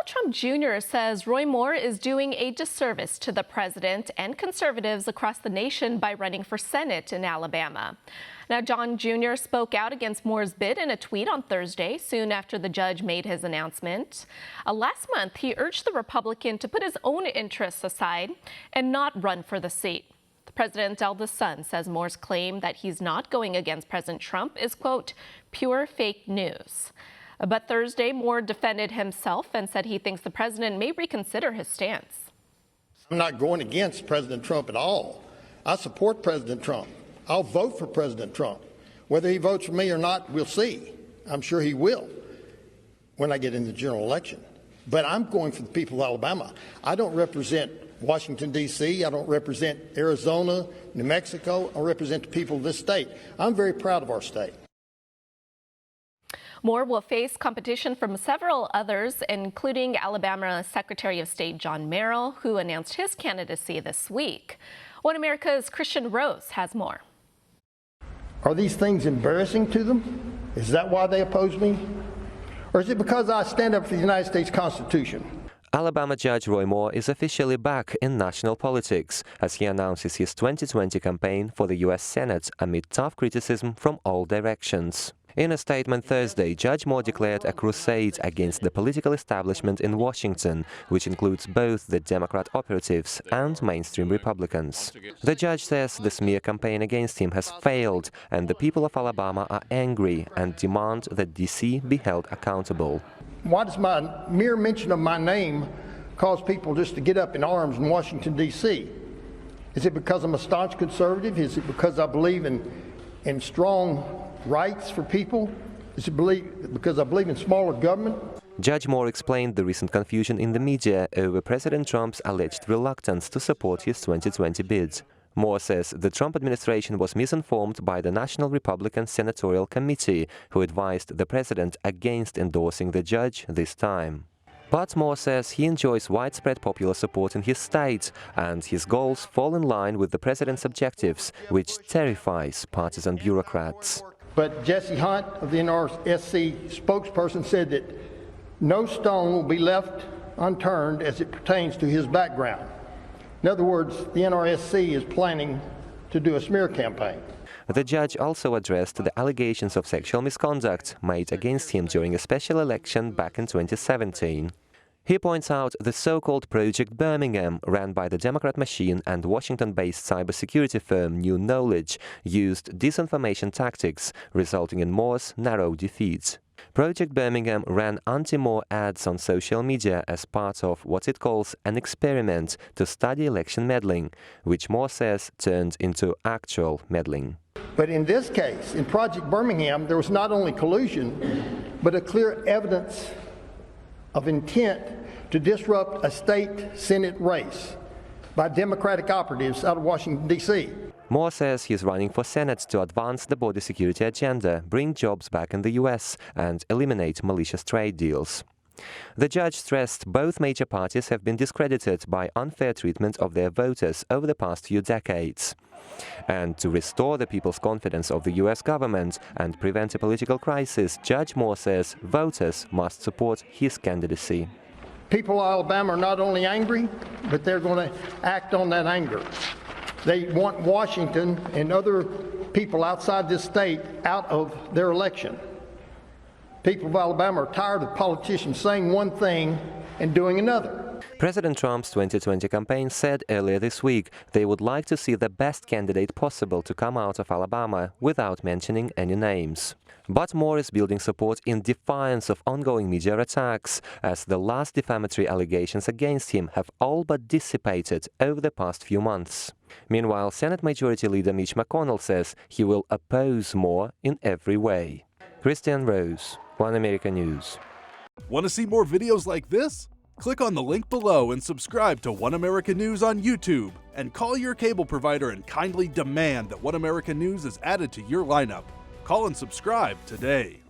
Trump Jr. says Roy Moore is doing a disservice to the president and conservatives across the nation by running for Senate in Alabama. Now, John Jr. spoke out against Moore's bid in a tweet on Thursday, soon after the judge made his announcement. Last month, he urged the Republican to put his own interests aside and not run for the seat. The president's eldest son says Moore's claim that he's not going against President Trump is, quote, pure fake news. But Thursday, Moore defended himself and said he thinks the president may reconsider his stance. I'm not going against President Trump at all. I support President Trump. I'll vote for President Trump. Whether he votes for me or not, we'll see. I'm sure he will when I get in the general election. But I'm going for the people of Alabama. I don't represent Washington, D.C. I don't represent Arizona, New Mexico. I represent the people of this state. I'm very proud of our state. Moore will face competition from several others, including Alabama Secretary of State John Merrill, who announced his candidacy this week. One America's Kristian Rouz has more. Are these things embarrassing to them? Is that why they oppose me? Or is it because I stand up for the United States Constitution? Alabama Judge Roy Moore is officially back in national politics as he announces his 2020 campaign for the U.S. Senate amid tough criticism from all directions. In a statement Thursday, Judge Moore declared a crusade against the political establishment in Washington, which includes both the Democrat operatives and mainstream Republicans. The judge says the smear campaign against him has failed, and the people of Alabama are angry and demand that D.C. be held accountable. Why does my mere mention of my name cause people just to get up in arms in Washington, D.C.? Is it because I'm a staunch conservative? Is it because I believe in strong rights for people? Is it because I believe in smaller government? Judge Moore explained the recent confusion in the media over President Trump's alleged reluctance to support his 2020 bid. Moore says the Trump administration was misinformed by the National Republican Senatorial Committee, who advised the president against endorsing the judge this time. But Moore says he enjoys widespread popular support in his state, and his goals fall in line with the president's objectives, which terrifies partisan bureaucrats. But Jesse Hunt of the NRSC spokesperson said that no stone will be left unturned as it pertains to his background. In other words, the NRSC is planning to do a smear campaign. The judge also addressed the allegations of sexual misconduct made against him during a special election back in 2017. He points out the so-called Project Birmingham, ran by the Democrat machine and Washington-based cybersecurity firm New Knowledge, used disinformation tactics, resulting in Moore's narrow defeat. Project Birmingham ran anti-Moore ads on social media as part of what it calls an experiment to study election meddling, which Moore says turned into actual meddling. But in this case, in Project Birmingham, there was not only collusion, but a clear evidence of intent to disrupt a state Senate race by Democratic operatives out of Washington, D.C. Moore says he's running for Senate to advance the border security agenda, bring jobs back in the U.S., and eliminate malicious trade deals. The judge stressed both major parties have been discredited by unfair treatment of their voters over the past few decades. And to restore the people's confidence of the U.S. government and prevent a political crisis, Judge Moore says voters must support his candidacy. People of Alabama are not only angry, but they're going to act on that anger. They want Washington and other people outside this state out of their election. People of Alabama are tired of politicians saying one thing and doing another. President Trump's 2020 campaign said earlier this week they would like to see the best candidate possible to come out of Alabama without mentioning any names. But Moore is building support in defiance of ongoing media attacks, as the last defamatory allegations against him have all but dissipated over the past few months. Meanwhile, Senate Majority Leader Mitch McConnell says he will oppose Moore in every way. Kristian, Rouz, One America News. Want to see more videos like this? Click on the link below and subscribe to One America News on YouTube, and call your cable provider and kindly demand that One America News is added to your lineup. Call and subscribe today.